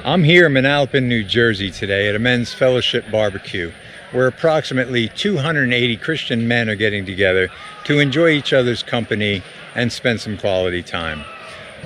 I'm here in Manalapan, New Jersey today at a men's fellowship barbecue where approximately 280 Christian men are getting together to enjoy each other's company and spend some quality time.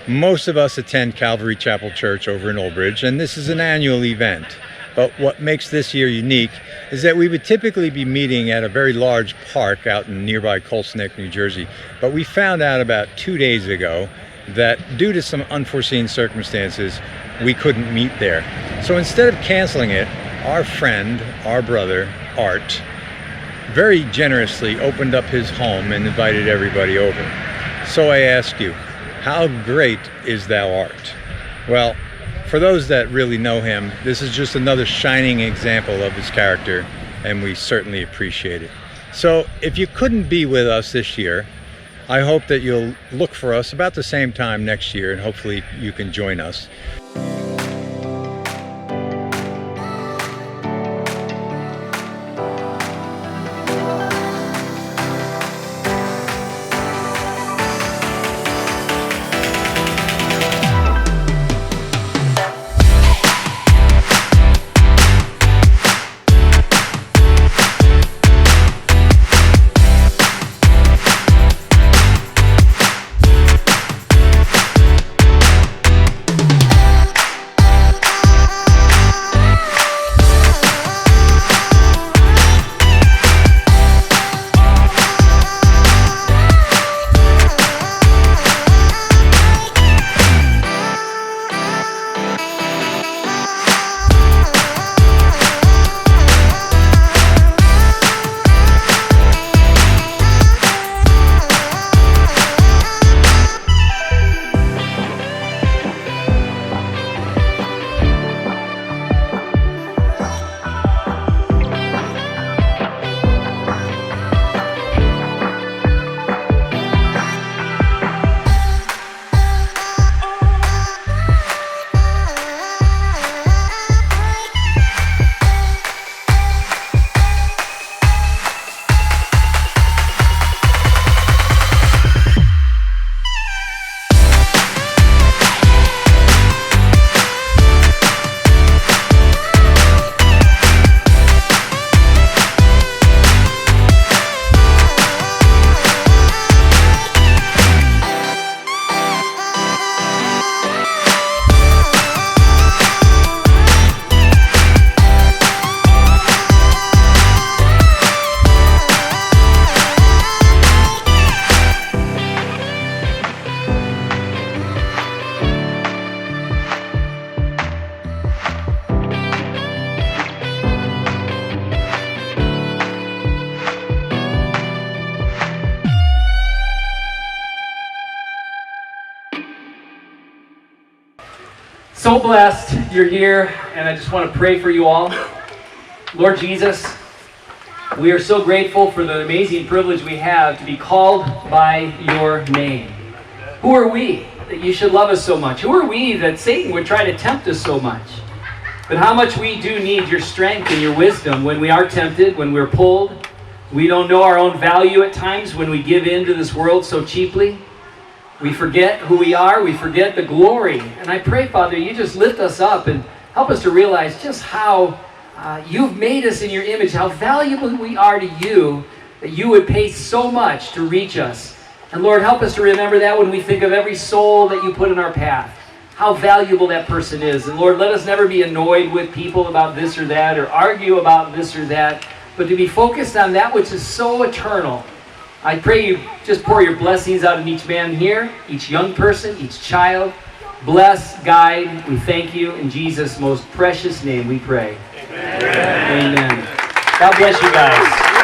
Most of us attend Calvary Chapel Church over in Old Bridge, and this is an annual event. But what makes this year unique is that we would typically be meeting at a very large park out in nearby Colts Neck, New Jersey. But we found out about 2 days ago that due to some unforeseen circumstances, we couldn't meet there. So instead of canceling it, our friend, our brother, Art, very generously opened up his home and invited everybody over. So I ask you, how great is thou art? Well, for those that really know him, this is just another shining example of his character, and we certainly appreciate it. So if you couldn't be with us this year, I hope that you'll look for us about the same time next year, and hopefully you can join us. So blessed you're here, and I just want to pray for you all. Lord Jesus, we are so grateful for the amazing privilege we have to be called by your name. Who are we that you should love us so much? Who are we that Satan would try to tempt us so much? But how much we do need your strength and your wisdom when we are tempted, when we're pulled. We don't know our own value at times when we give in to this world so cheaply. We forget who we are. We forget the glory. And I pray, Father, you just lift us up and help us to realize just how you've made us in your image, how valuable we are to you, that you would pay so much to reach us. And Lord, help us to remember that when we think of every soul that you put in our path, how valuable that person is. And Lord, let us never be annoyed with people about this or that, or argue about this or that, but to be focused on that which is so eternal. I pray you just pour your blessings out on each man here, each young person, each child. Bless, guide. We thank you in Jesus' most precious name we pray. Amen. Amen. God bless you guys.